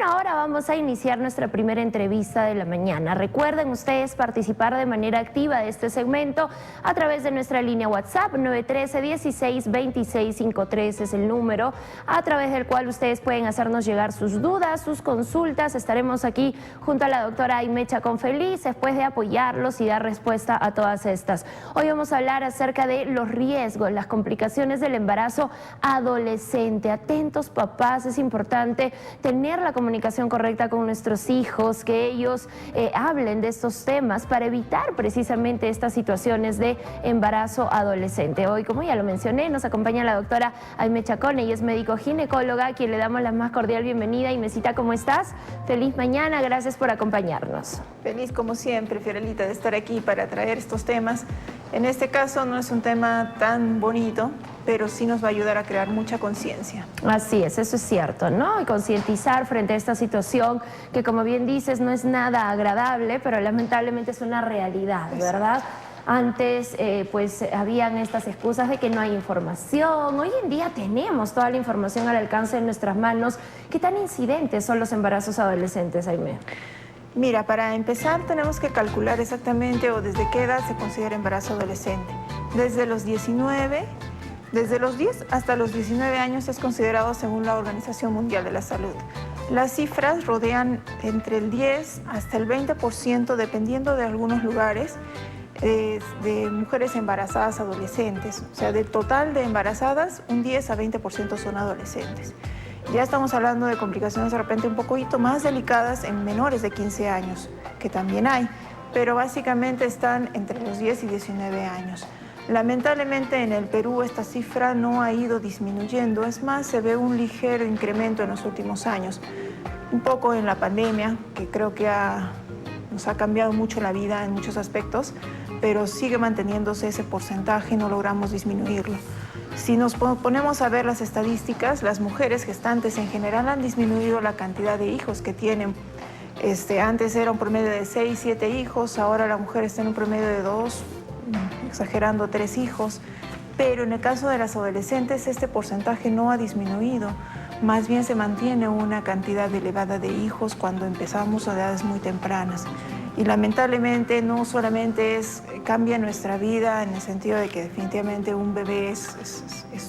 bueno, ahora vamos a iniciar nuestra primera entrevista de la mañana. Recuerden ustedes participar de manera activa de este segmento a través de nuestra línea WhatsApp 913-16-2653 es el número a través del cual ustedes pueden hacernos llegar sus dudas, sus consultas. Estaremos aquí junto a la doctora Aimee Chacón feliz después de apoyarlos y dar respuesta a todas estas. Hoy vamos a hablar acerca de los riesgos, las complicaciones del embarazo adolescente. Atentos papás, es importante tener la comunicación correcta con nuestros hijos, que ellos hablen de estos temas para evitar precisamente estas situaciones de embarazo adolescente. Hoy, como ya lo mencioné, nos acompaña la doctora Aimee Chacón, ella es médico ginecóloga, a quien le damos la más cordial bienvenida. Aimecita, ¿cómo estás? Feliz mañana, gracias por acompañarnos. Feliz como siempre, Fiorelita, de estar aquí para traer estos temas. En este caso no es un tema tan bonito, pero sí nos va a ayudar a crear mucha conciencia. Así es, eso es cierto, ¿no? Y concientizar frente a esta situación que, como bien dices, no es nada agradable, pero lamentablemente es una realidad, ¿verdad? Antes, pues, habían estas excusas de que no hay información. Hoy en día tenemos toda la información al alcance de nuestras manos. ¿Qué tan incidentes son los embarazos adolescentes, Aimee? Mira, para empezar tenemos que calcular exactamente o desde qué edad se considera embarazo adolescente. Desde los 10 hasta los 19 años es considerado según la Organización Mundial de la Salud. Las cifras rodean entre el 10 hasta el 20%, dependiendo de algunos lugares, de mujeres embarazadas adolescentes. O sea, del total de embarazadas, un 10 a 20% son adolescentes. Ya estamos hablando de complicaciones de repente un poquito más delicadas en menores de 15 años, que también hay, pero básicamente están entre los 10 y 19 años. Lamentablemente en el Perú esta cifra no ha ido disminuyendo, es más, se ve un ligero incremento en los últimos años. Un poco en la pandemia, que creo que nos ha cambiado mucho la vida en muchos aspectos, pero sigue manteniéndose ese porcentaje y no logramos disminuirlo. Si nos ponemos a ver las estadísticas, las mujeres gestantes en general han disminuido la cantidad de hijos que tienen. Antes era un promedio de 6, 7 hijos, ahora la mujer está en un promedio de 2, exagerando 3 hijos. Pero en el caso de las adolescentes este porcentaje no ha disminuido, más bien se mantiene una cantidad elevada de hijos cuando empezamos a edades muy tempranas. Y lamentablemente no solamente cambia nuestra vida en el sentido de que definitivamente un bebé es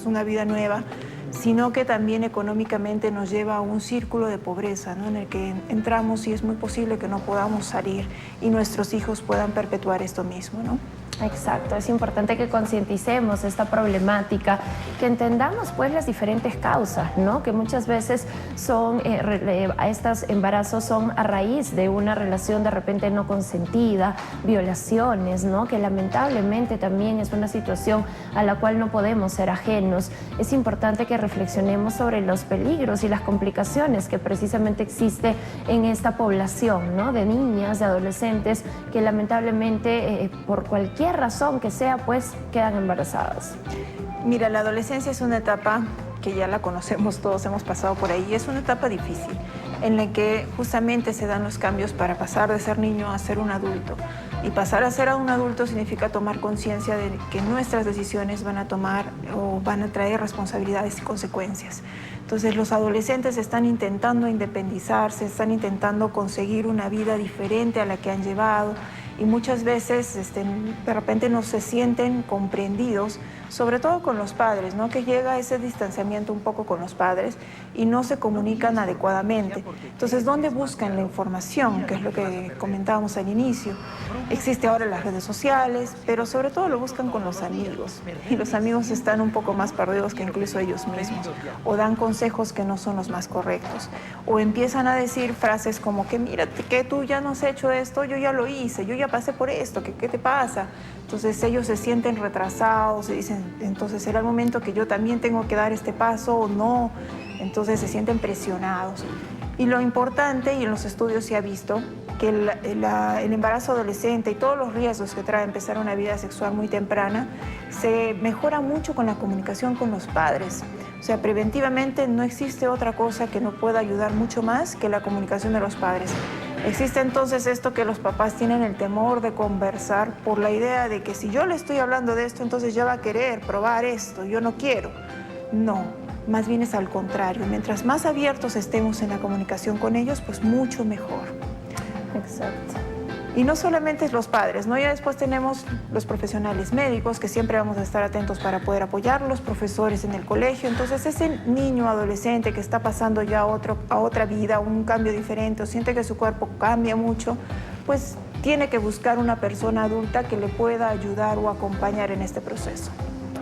una vida nueva, sino que también económicamente nos lleva a un círculo de pobreza, ¿no? En el que entramos y es muy posible que no podamos salir y nuestros hijos puedan perpetuar esto mismo, ¿no? Exacto, es importante que concienticemos esta problemática, que entendamos pues las diferentes causas, ¿no? Que muchas veces son, estos embarazos son a raíz de una relación de repente no consentida, violaciones, ¿no? Que lamentablemente también es una situación a la cual no podemos ser ajenos. Es importante que reflexionemos sobre los peligros y las complicaciones que precisamente existe en esta población, ¿no? De niñas, de adolescentes que lamentablemente por cualquier razón que sea, pues quedan embarazadas. Mira, la adolescencia es una etapa que ya la conocemos todos, hemos pasado por ahí, es una etapa difícil en la que justamente se dan los cambios para pasar de ser niño a ser un adulto. Y pasar a ser un adulto significa tomar conciencia de que nuestras decisiones van a tomar o van a traer responsabilidades y consecuencias. Entonces los adolescentes están intentando independizarse, están intentando conseguir una vida diferente a la que han llevado, y muchas veces de repente no se sienten comprendidos, sobre todo con los padres, ¿no? Que llega ese distanciamiento un poco con los padres y no se comunican adecuadamente. Entonces, ¿dónde buscan la información? Que es lo que comentábamos al inicio. Existe ahora las redes sociales, pero sobre todo lo buscan con los amigos. Y los amigos están un poco más perdidos que incluso ellos mismos. O dan consejos que no son los más correctos. O empiezan a decir frases como que mira, que tú ya no has hecho esto, yo ya lo hice, yo ya pasé por esto, ¿qué te pasa? Entonces ellos se sienten retrasados y dicen, entonces será el momento que yo también tengo que dar este paso o no. Entonces se sienten presionados. Y lo importante, y en los estudios se ha visto, que el embarazo adolescente y todos los riesgos que trae empezar una vida sexual muy temprana se mejora mucho con la comunicación con los padres. O sea, preventivamente no existe otra cosa que nos pueda ayudar mucho más que la comunicación de los padres. Existe entonces esto que los papás tienen el temor de conversar por la idea de que si yo le estoy hablando de esto, entonces ya va a querer probar esto, yo no quiero. No, más bien es al contrario. Mientras más abiertos estemos en la comunicación con ellos, pues mucho mejor. Exacto. Y no solamente los padres, ¿no? Ya después tenemos los profesionales médicos, que siempre vamos a estar atentos para poder apoyarlos, profesores en el colegio. Entonces, ese niño adolescente que está pasando ya a otra vida, un cambio diferente, o siente que su cuerpo cambia mucho, pues tiene que buscar una persona adulta que le pueda ayudar o acompañar en este proceso.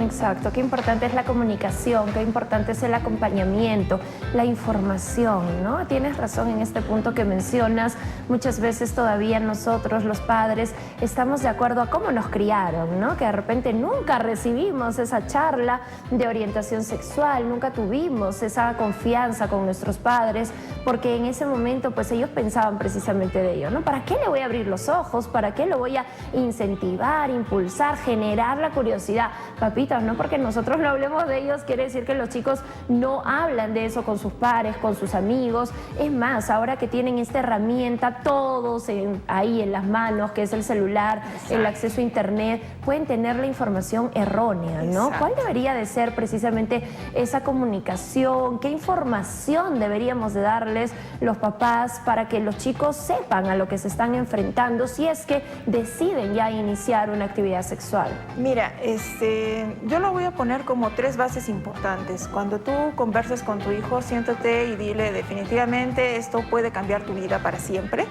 Exacto, qué importante es la comunicación, qué importante es el acompañamiento, la información, ¿no? Tienes razón en este punto que mencionas. Muchas veces todavía nosotros, los padres, estamos de acuerdo a cómo nos criaron, ¿no? Que de repente nunca recibimos esa charla de orientación sexual, nunca tuvimos esa confianza con nuestros padres, porque en ese momento pues ellos pensaban precisamente de ello, ¿no? ¿Para qué le voy a abrir los ojos? ¿Para qué lo voy a incentivar, impulsar, generar la curiosidad? Papi, no porque nosotros no hablemos de ellos quiere decir que los chicos no hablan de eso con sus pares, con sus amigos. Es más, ahora que tienen esta herramienta todos ahí en las manos, que es el celular, el acceso a internet, pueden tener la información errónea, ¿no? Exacto. ¿Cuál debería de ser precisamente esa comunicación? ¿Qué información deberíamos de darles los papás para que los chicos sepan a lo que se están enfrentando si es que deciden ya iniciar una actividad sexual? Mira, yo lo voy a poner como 3 bases importantes. Cuando tú converses con tu hijo, siéntate y dile definitivamente esto puede cambiar tu vida para siempre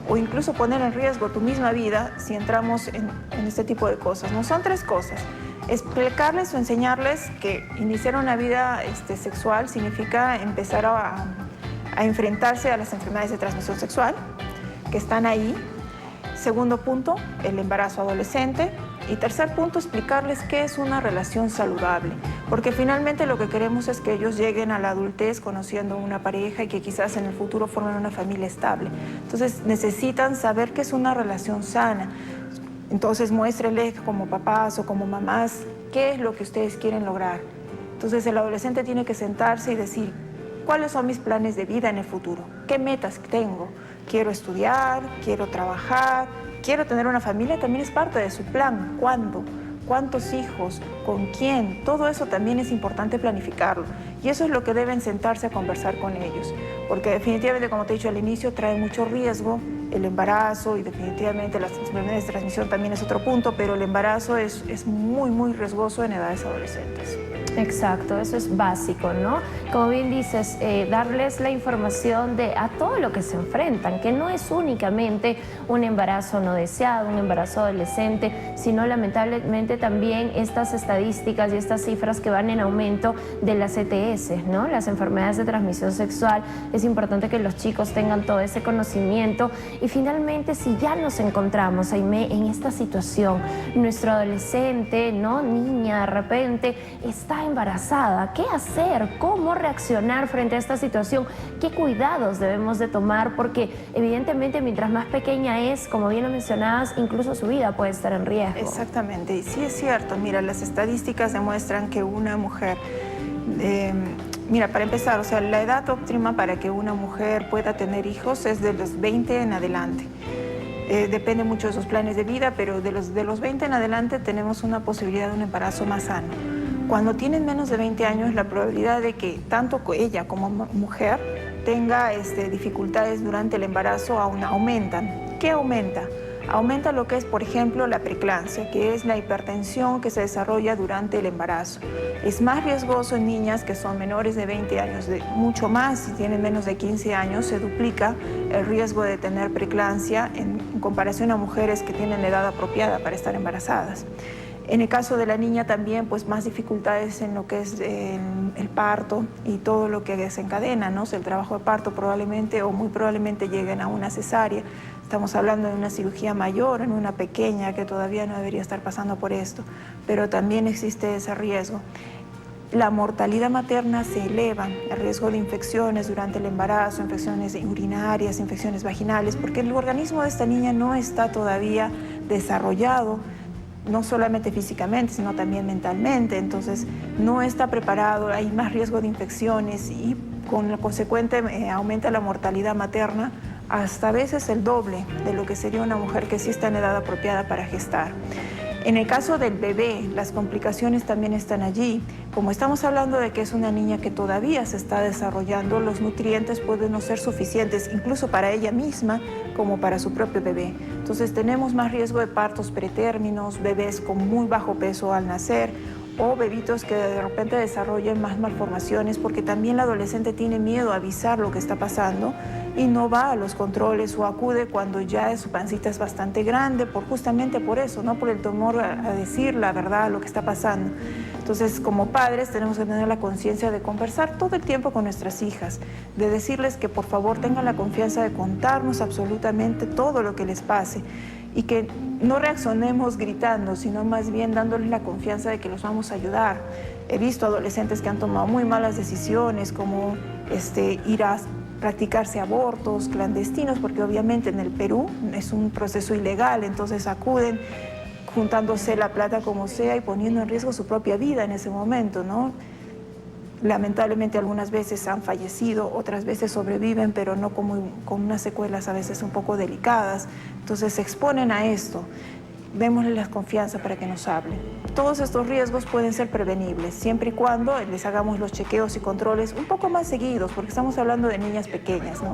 o incluso poner en riesgo tu misma vida si entramos en este tipo de cosas. No son 3 cosas. Explicarles o enseñarles que iniciar una vida sexual significa empezar a enfrentarse a las enfermedades de transmisión sexual que están ahí. Segundo punto, el embarazo adolescente. Y tercer punto, explicarles qué es una relación saludable, porque finalmente lo que queremos es que ellos lleguen a la adultez conociendo una pareja y que quizás en el futuro formen una familia estable. Entonces necesitan saber qué es una relación sana. Entonces muéstrenle como papás o como mamás qué es lo que ustedes quieren lograr. Entonces el adolescente tiene que sentarse y decir, ¿cuáles son mis planes de vida en el futuro? ¿Qué metas tengo? Quiero estudiar, quiero trabajar, quiero tener una familia, también es parte de su plan. ¿Cuándo? ¿Cuántos hijos? ¿Con quién? Todo eso también es importante planificarlo. Y eso es lo que deben sentarse a conversar con ellos. Porque definitivamente, como te he dicho al inicio, trae mucho riesgo el embarazo y definitivamente las enfermedades de transmisión también es otro punto, pero el embarazo es muy, muy riesgoso en edades adolescentes. Exacto, eso es básico, ¿no? Como bien dices, darles la información a todo lo que se enfrentan, que no es únicamente un embarazo no deseado, un embarazo adolescente, sino lamentablemente también estas estadísticas y estas cifras que van en aumento de las ETS, ¿no? Las enfermedades de transmisión sexual. Es importante que los chicos tengan todo ese conocimiento y finalmente si ya nos encontramos, Aimé, en esta situación, nuestro adolescente, ¿no? Niña, de repente está embarazada, ¿qué hacer? ¿Cómo reaccionar frente a esta situación? ¿Qué cuidados debemos de tomar? Porque evidentemente mientras más pequeña es, como bien lo mencionabas, incluso su vida puede estar en riesgo. Exactamente, y sí es cierto. Mira, las estadísticas demuestran que una mujer, mira, para empezar, o sea, la edad óptima para que una mujer pueda tener hijos es de los 20 en adelante. Depende mucho de sus planes de vida, pero de los 20 en adelante tenemos una posibilidad de un embarazo más sano. Cuando tienen menos de 20 años, la probabilidad de que tanto ella como mujer tenga dificultades durante el embarazo aún aumentan. ¿Qué aumenta? Aumenta lo que es, por ejemplo, la preeclampsia, que es la hipertensión que se desarrolla durante el embarazo. Es más riesgoso en niñas que son menores de 20 años, mucho más si tienen menos de 15 años, se duplica el riesgo de tener preeclampsia en comparación a mujeres que tienen la edad apropiada para estar embarazadas. En el caso de la niña también, pues más dificultades en lo que es el parto y todo lo que desencadena, ¿no? O sea, el trabajo de parto probablemente o muy probablemente lleguen a una cesárea. Estamos hablando de una cirugía mayor en una pequeña que todavía no debería estar pasando por esto, pero también existe ese riesgo. La mortalidad materna se eleva, el riesgo de infecciones durante el embarazo, infecciones urinarias, infecciones vaginales, porque el organismo de esta niña no está todavía desarrollado, no solamente físicamente, sino también mentalmente, entonces no está preparado, hay más riesgo de infecciones y con lo consecuente aumenta la mortalidad materna hasta a veces el doble de lo que sería una mujer que sí está en edad apropiada para gestar. En el caso del bebé, las complicaciones también están allí. Como estamos hablando de que es una niña que todavía se está desarrollando, los nutrientes pueden no ser suficientes, incluso para ella misma, como para su propio bebé. Entonces tenemos más riesgo de partos pretérminos, bebés con muy bajo peso al nacer, o bebitos que de repente desarrollen más malformaciones, porque también la adolescente tiene miedo a avisar lo que está pasando y no va a los controles o acude cuando ya su pancita es bastante grande, justamente por eso, no por el temor a decir la verdad, lo que está pasando. Entonces, como padres tenemos que tener la conciencia de conversar todo el tiempo con nuestras hijas, de decirles que por favor tengan la confianza de contarnos absolutamente todo lo que les pase, y que no reaccionemos gritando, sino más bien dándoles la confianza de que los vamos a ayudar. He visto adolescentes que han tomado muy malas decisiones, como ir a practicarse abortos clandestinos, porque obviamente en el Perú es un proceso ilegal, entonces acuden juntándose la plata como sea y poniendo en riesgo su propia vida en ese momento, ¿no? Lamentablemente algunas veces han fallecido, otras veces sobreviven, pero no con unas secuelas a veces un poco delicadas. Entonces se exponen a esto. Démosle la confianza para que nos hablen. Todos estos riesgos pueden ser prevenibles, siempre y cuando les hagamos los chequeos y controles un poco más seguidos, porque estamos hablando de niñas pequeñas, ¿no?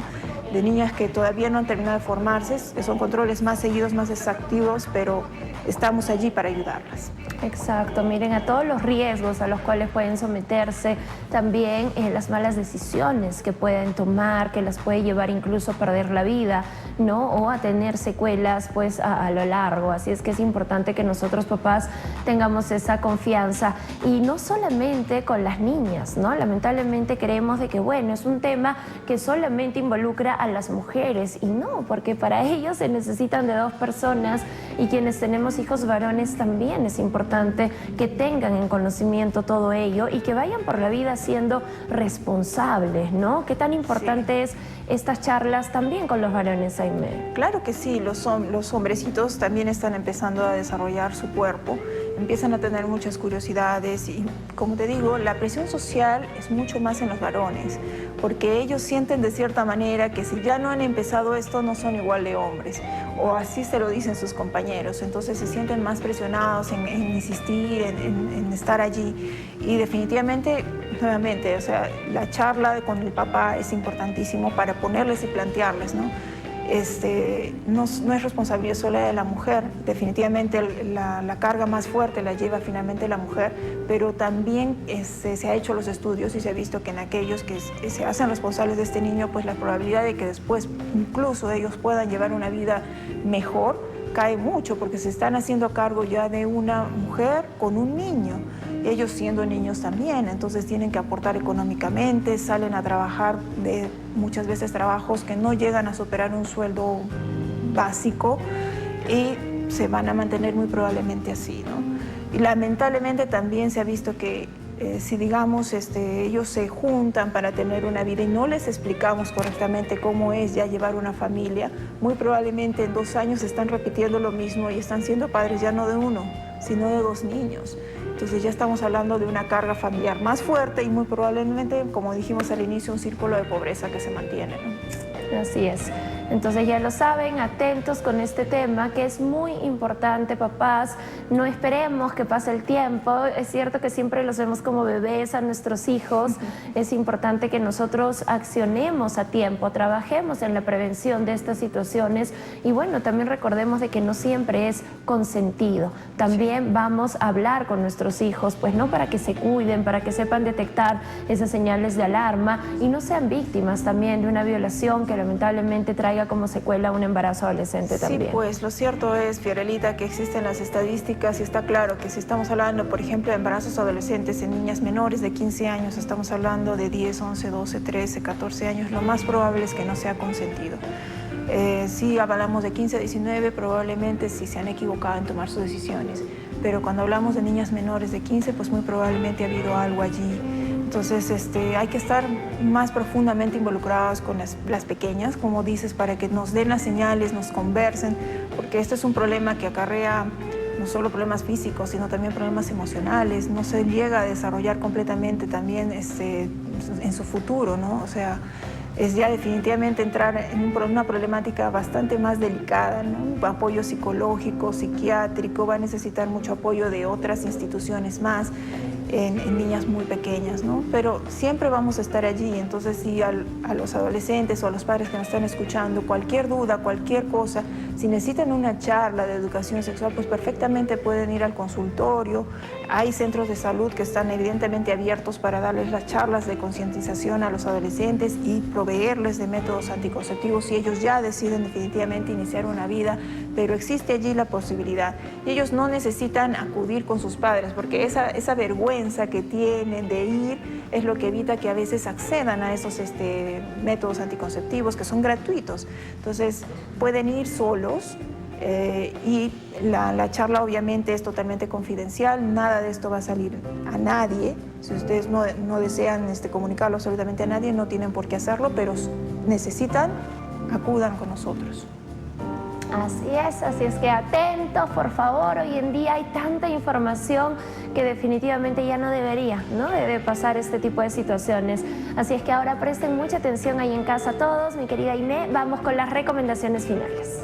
De niñas que todavía no han terminado de formarse, que son controles más seguidos, más exactivos, pero estamos allí para ayudarlas. Exacto, miren a todos los riesgos a los cuales pueden someterse, también las malas decisiones que pueden tomar, que las puede llevar incluso a perder la vida, ¿no? O a tener secuelas pues a lo largo. Así es que es importante que nosotros papás tengamos esa confianza, y no solamente con las niñas, ¿no? Lamentablemente creemos de que bueno, es un tema que solamente involucra a las mujeres, y no, porque para ellos se necesitan de dos personas, y quienes tenemos hijos varones también es importante que tengan en conocimiento todo ello y que vayan por la vida siendo responsables, ¿no? ¿Qué tan importante es estas charlas también con los varones, Aimee? Claro que sí, los hombrecitos también están empezando a desarrollar su cuerpo, empiezan a tener muchas curiosidades y, como te digo, la presión social es mucho más en los varones, porque ellos sienten de cierta manera que si ya no han empezado esto no son igual de hombres, o así se lo dicen sus compañeros, entonces se sienten más presionados en insistir, en estar allí, y definitivamente, nuevamente, o sea, la charla con el papá es importantísimo para ponerles y plantearles, ¿no? No es responsabilidad sola de la mujer, definitivamente la carga más fuerte la lleva finalmente la mujer, pero también se ha hecho los estudios y se ha visto que en aquellos que se hacen responsables de este niño, pues la probabilidad de que después incluso ellos puedan llevar una vida mejor cae mucho, porque se están haciendo cargo ya de una mujer con un niño, ellos siendo niños también, entonces tienen que aportar económicamente, salen a trabajar de muchas veces trabajos que no llegan a superar un sueldo básico y se van a mantener muy probablemente así, ¿no? Y lamentablemente también se ha visto que si digamos ellos se juntan para tener una vida y no les explicamos correctamente cómo es ya llevar una familia, muy probablemente en 2 años están repitiendo lo mismo y están siendo padres ya no de uno, sino de 2 niños. Entonces ya estamos hablando de una carga familiar más fuerte y muy probablemente, como dijimos al inicio, un círculo de pobreza que se mantiene, ¿no? Así es. Entonces ya lo saben, atentos con este tema que es muy importante, papás. No esperemos que pase el tiempo. Es cierto que siempre los vemos como bebés a nuestros hijos. Es importante que nosotros accionemos a tiempo, trabajemos en la prevención de estas situaciones y bueno, también recordemos de que no siempre es consentido. También vamos a hablar con nuestros hijos, pues no, para que se cuiden, para que sepan detectar esas señales de alarma y no sean víctimas también de una violación que lamentablemente traiga como secuela un embarazo adolescente también. Sí, pues lo cierto es, Fiorelita, que existen las estadísticas y está claro que si estamos hablando, por ejemplo, de embarazos adolescentes en niñas menores de 15 años, estamos hablando de 10, 11, 12, 13, 14 años, lo más probable es que no sea consentido. Si hablamos de 15 a 19, probablemente sí se han equivocado en tomar sus decisiones, pero cuando hablamos de niñas menores de 15, pues muy probablemente ha habido algo allí. Entonces hay que estar más profundamente involucrados con las pequeñas, como dices, para que nos den las señales, nos conversen, porque este es un problema que acarrea no solo problemas físicos, sino también problemas emocionales, no se llega a desarrollar completamente también en su futuro, ¿no? O sea, es ya definitivamente entrar en una problemática bastante más delicada, ¿no? Apoyo psicológico, psiquiátrico, va a necesitar mucho apoyo de otras instituciones más en niñas muy pequeñas, ¿no? Pero siempre vamos a estar allí. Entonces, si a los adolescentes o a los padres que nos están escuchando, cualquier duda, cualquier cosa, si necesitan una charla de educación sexual, pues perfectamente pueden ir al consultorio. Hay centros de salud que están evidentemente abiertos para darles las charlas de concientización a los adolescentes y proveerles de métodos anticonceptivos si ellos ya deciden definitivamente iniciar una vida, pero existe allí la posibilidad. Y ellos no necesitan acudir con sus padres, porque esa vergüenza que tienen de ir es lo que evita que a veces accedan a esos métodos anticonceptivos que son gratuitos. Entonces pueden ir solos y la charla obviamente es totalmente confidencial, nada de esto va a salir a nadie. Si ustedes no desean comunicarlo absolutamente a nadie, no tienen por qué hacerlo, pero necesitan, acudan con nosotros. Así es que atentos, por favor. Hoy en día hay tanta información que definitivamente ya no debería, ¿no? Debe pasar este tipo de situaciones. Así es que ahora presten mucha atención ahí en casa todos. Mi querida Aimé, vamos con las recomendaciones finales.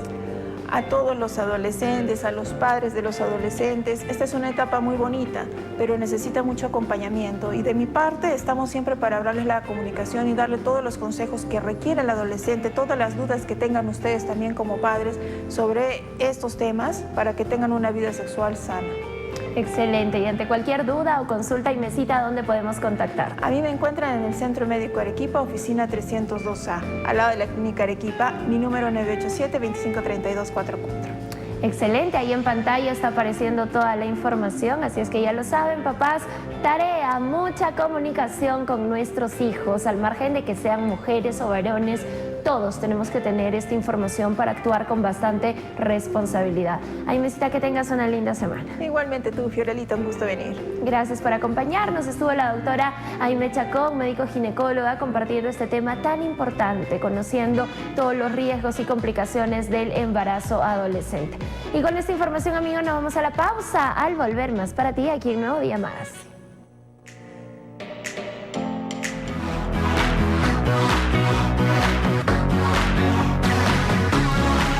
A todos los adolescentes, a los padres de los adolescentes, esta es una etapa muy bonita, pero necesita mucho acompañamiento y de mi parte estamos siempre para hablarles la comunicación y darle todos los consejos que requiere el adolescente, todas las dudas que tengan ustedes también como padres sobre estos temas para que tengan una vida sexual sana. Excelente. Y ante cualquier duda o consulta, Aimecita, ¿dónde podemos contactar? A mí me encuentran en el Centro Médico Arequipa, oficina 302A, al lado de la Clínica Arequipa, mi número 987-253244. Excelente, ahí en pantalla está apareciendo toda la información, así es que ya lo saben, papás, tarea, mucha comunicación con nuestros hijos, al margen de que sean mujeres o varones. Todos tenemos que tener esta información para actuar con bastante responsabilidad. Aimecita, que tengas una linda semana. Igualmente tú, Fiorelita, un gusto venir. Gracias por acompañarnos. Estuvo la doctora Aimé Chacón, médico ginecóloga, compartiendo este tema tan importante, conociendo todos los riesgos y complicaciones del embarazo adolescente. Y con esta información, amigos, nos vamos a la pausa. Al volver, más para ti aquí en Nuevo Día Más.